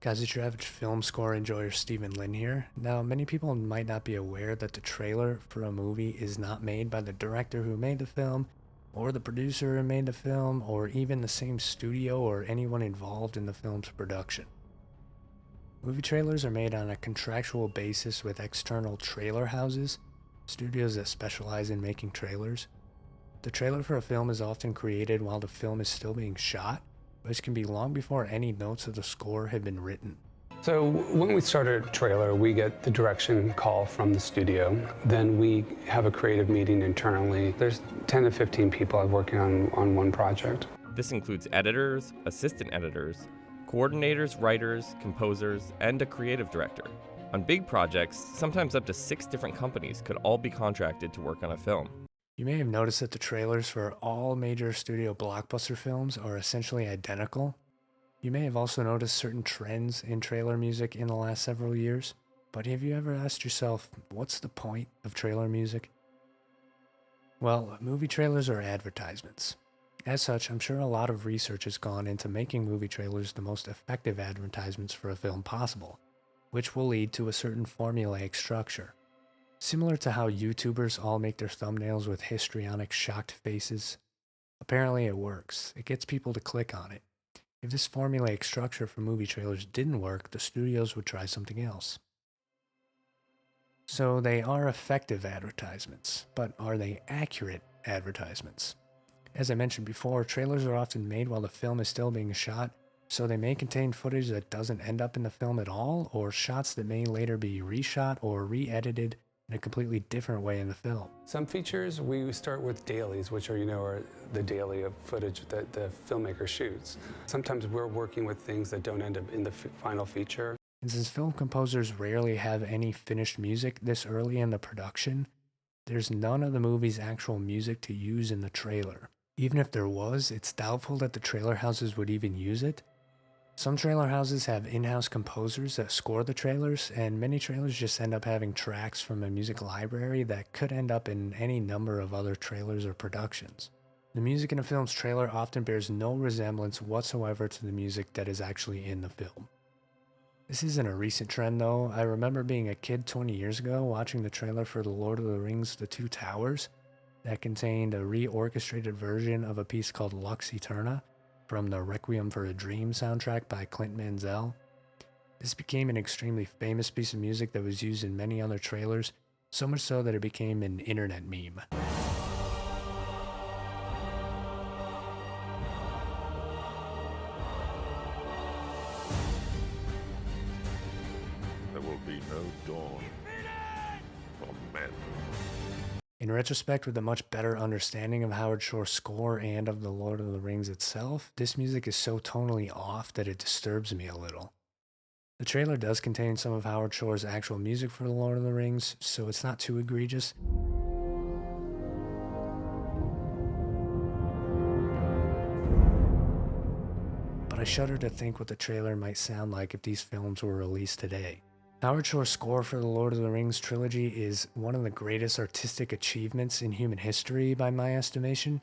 Guys, it's your average film score enjoyer, Stephen Lin here. Now, many people might not be aware that the trailer for a movie is not made by the director who made the film, or the producer who made the film, or even the same studio or anyone involved in the film's production. Movie trailers are made on a contractual basis with external trailer houses, studios that specialize in making trailers. The trailer for a film is often created while the film is still being shot, which can be long before any notes of the score have been written. So when we start a trailer, we get the direction call from the studio. Then we have a creative meeting internally. There's 10 to 15 people working on one project. This includes editors, assistant editors, coordinators, writers, composers, and a creative director. On big projects, sometimes up to 6 different companies could all be contracted to work on a film. You may have noticed that the trailers for all major studio blockbuster films are essentially identical. You may have also noticed certain trends in trailer music in the last several years, but have you ever asked yourself, what's the point of trailer music? Well, movie trailers are advertisements. As such, I'm sure a lot of research has gone into making movie trailers the most effective advertisements for a film possible, which will lead to a certain formulaic structure. Similar to how YouTubers all make their thumbnails with histrionic shocked faces. Apparently it works. It gets people to click on it. If this formulaic structure for movie trailers didn't work, the studios would try something else. So they are effective advertisements, but are they accurate advertisements? As I mentioned before, trailers are often made while the film is still being shot, so they may contain footage that doesn't end up in the film at all, or shots that may later be reshot or re-edited in a completely different way in the film. Some features we start with dailies, which are the daily of footage that the filmmaker shoots. Sometimes we're working with things that don't end up in the final feature. And since film composers rarely have any finished music this early in the production, there's none of the movie's actual music to use in the trailer. Even if there was, it's doubtful that the trailer houses would even use it. Some trailer houses have in-house composers that score the trailers, and many trailers just end up having tracks from a music library that could end up in any number of other trailers or productions. The music in a film's trailer often bears no resemblance whatsoever to the music that is actually in the film. This isn't a recent trend though. I remember being a kid 20 years ago watching the trailer for The Lord of the Rings: The Two Towers that contained a reorchestrated version of a piece called Lux Eterna from the Requiem for a Dream soundtrack by Clint Mansell. This became an extremely famous piece of music that was used in many other trailers, so much so that it became an internet meme. There will be no dawn for men. In retrospect, with a much better understanding of Howard Shore's score and of The Lord of the Rings itself, this music is so tonally off that it disturbs me a little. The trailer does contain some of Howard Shore's actual music for The Lord of the Rings, so it's not too egregious. But I shudder to think what the trailer might sound like if these films were released today. Howard Shore's score for the Lord of the Rings trilogy is one of the greatest artistic achievements in human history by my estimation,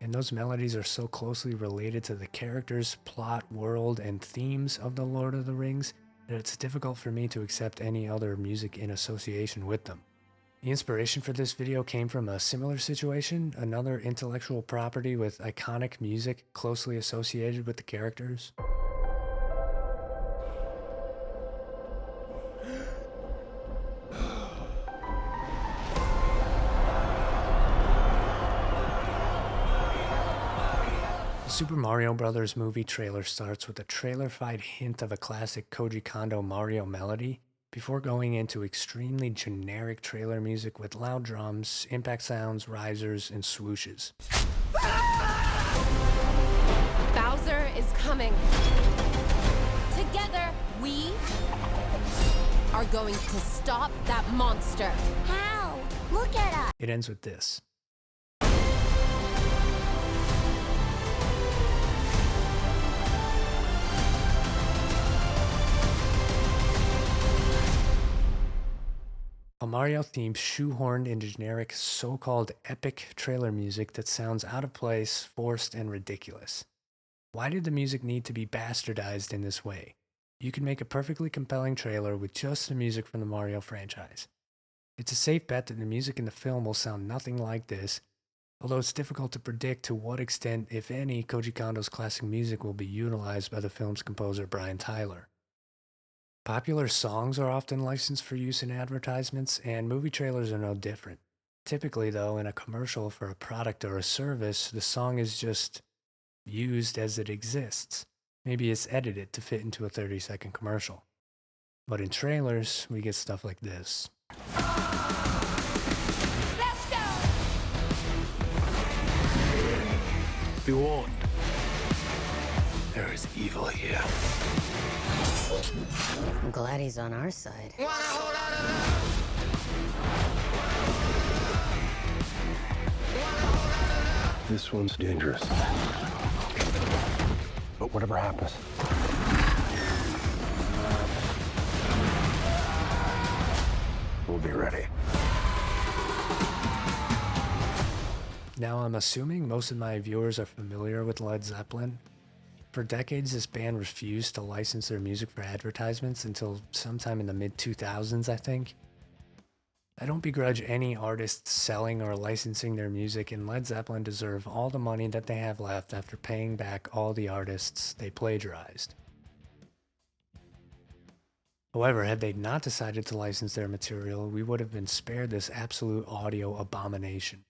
and those melodies are so closely related to the characters, plot, world, and themes of the Lord of the Rings that it's difficult for me to accept any other music in association with them. The inspiration for this video came from a similar situation, another intellectual property with iconic music closely associated with the characters. The Super Mario Bros. Movie trailer starts with a trailer-fied hint of a classic Koji Kondo Mario melody before going into extremely generic trailer music with loud drums, impact sounds, risers, and swooshes. Bowser is coming. Together, we are going to stop that monster. How? Look at us. It ends with this. A Mario theme shoehorned into generic so-called epic trailer music that sounds out of place, forced, and ridiculous. Why did the music need to be bastardized in this way? You can make a perfectly compelling trailer with just the music from the Mario franchise. It's a safe bet that the music in the film will sound nothing like this, although it's difficult to predict to what extent, if any, Koji Kondo's classic music will be utilized by the film's composer Brian Tyler. Popular songs are often licensed for use in advertisements, and movie trailers are no different. Typically, though, in a commercial for a product or a service, the song is just used as it exists. Maybe it's edited to fit into a 30-second commercial. But in trailers, we get stuff like this. Let's go! Be warned. There is evil here. I'm glad he's on our side. This one's dangerous. But whatever happens, we'll be ready. Now, I'm assuming most of my viewers are familiar with Led Zeppelin. For decades, this band refused to license their music for advertisements until sometime in the mid-2000s, I think. I don't begrudge any artists selling or licensing their music, and Led Zeppelin deserve all the money that they have left after paying back all the artists they plagiarized. However, had they not decided to license their material, we would have been spared this absolute audio abomination.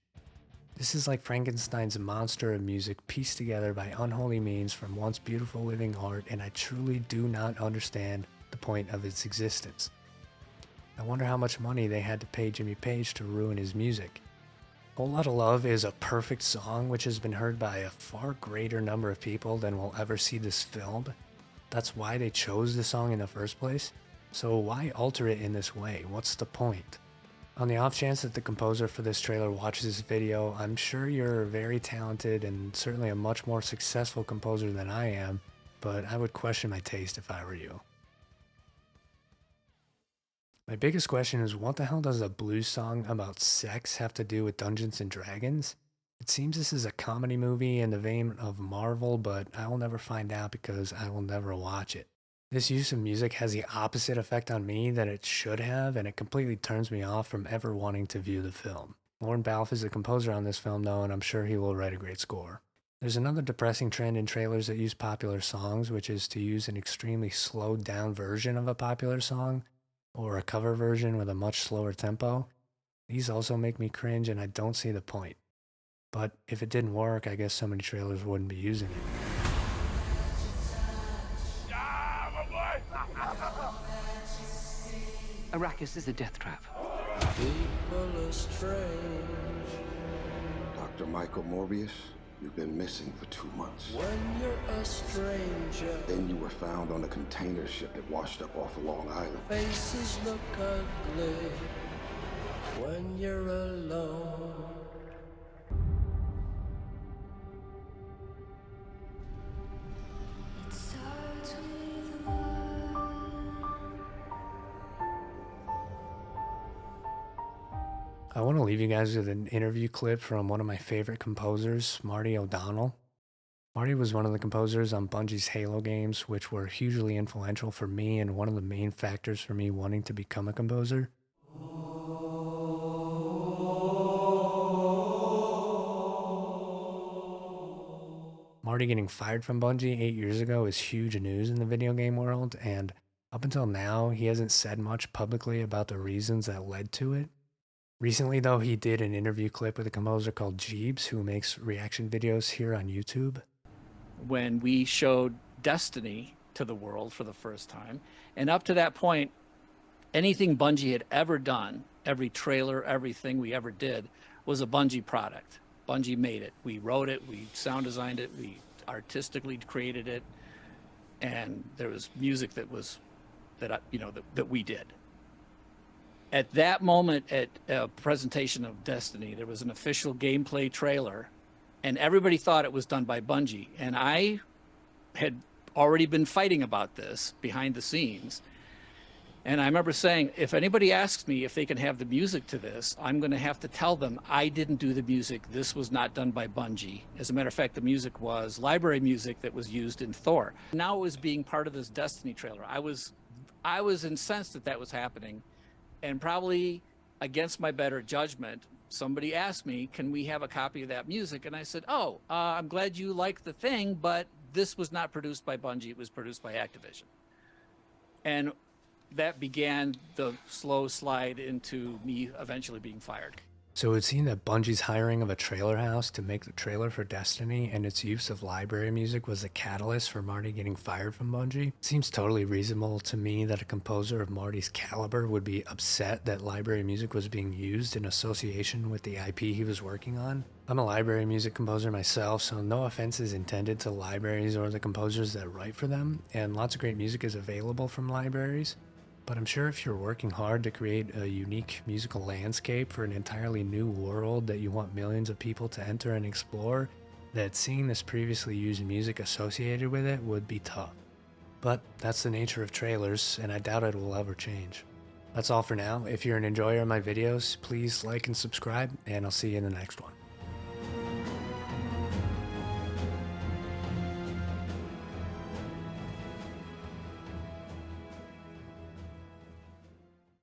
This is like Frankenstein's monster of music pieced together by unholy means from once beautiful living art, and I truly do not understand the point of its existence. I wonder how much money they had to pay Jimmy Page to ruin his music. Whole Lotta Love is a perfect song which has been heard by a far greater number of people than will ever see this film. That's why they chose the song in the first place. So why alter it in this way? What's the point? On the off chance that the composer for this trailer watches this video, I'm sure you're very talented and certainly a much more successful composer than I am, but I would question my taste if I were you. My biggest question is, what the hell does a blues song about sex have to do with Dungeons and Dragons? It seems this is a comedy movie in the vein of Marvel, but I will never find out because I will never watch it. This use of music has the opposite effect on me that it should have, and it completely turns me off from ever wanting to view the film. Lorne Balfe is the composer on this film though, and I'm sure he will write a great score. There's another depressing trend in trailers that use popular songs, which is to use an extremely slowed down version of a popular song, or a cover version with a much slower tempo. These also make me cringe, and I don't see the point. But if it didn't work, I guess so many trailers wouldn't be using it. Arrakis is a death trap. People are strange. Dr. Michael Morbius, you've been missing for 2 months. When you're a stranger. Then you were found on a container ship that washed up off of Long Island. Faces look ugly when you're alone. I want to leave you guys with an interview clip from one of my favorite composers, Marty O'Donnell. Marty was one of the composers on Bungie's Halo games, which were hugely influential for me and one of the main factors for me wanting to become a composer. Marty getting fired from Bungie 8 years ago is huge news in the video game world, and up until now, he hasn't said much publicly about the reasons that led to it. Recently, though, he did an interview clip with a composer called Jeebs, who makes reaction videos here on YouTube. When we showed Destiny to the world for the first time, and up to that point, anything Bungie had ever done, every trailer, everything we ever did, was a Bungie product. Bungie made it. We wrote it, we sound designed it, we artistically created it, and there was music that we did. At that moment, at a presentation of Destiny, there was an official gameplay trailer, and everybody thought it was done by Bungie. And I had already been fighting about this behind the scenes. And I remember saying, if anybody asks me if they can have the music to this, I'm going to have to tell them I didn't do the music. This was not done by Bungie. As a matter of fact, the music was library music that was used in Thor. Now it was being part of this Destiny trailer. I was incensed that that was happening, and probably against my better judgment, somebody asked me, can we have a copy of that music? And I said, I'm glad you like the thing, but this was not produced by Bungie. It was produced by Activision. And that began the slow slide into me eventually being fired. So it would seem that Bungie's hiring of a trailer house to make the trailer for Destiny and its use of library music was the catalyst for Marty getting fired from Bungie. It seems totally reasonable to me that a composer of Marty's caliber would be upset that library music was being used in association with the IP he was working on. I'm a library music composer myself, so no offense is intended to libraries or the composers that write for them, and lots of great music is available from libraries. But I'm sure if you're working hard to create a unique musical landscape for an entirely new world that you want millions of people to enter and explore, that seeing this previously used music associated with it would be tough. But that's the nature of trailers, and I doubt it will ever change. That's all for now. If you're an enjoyer of my videos, please like and subscribe, and I'll see you in the next one.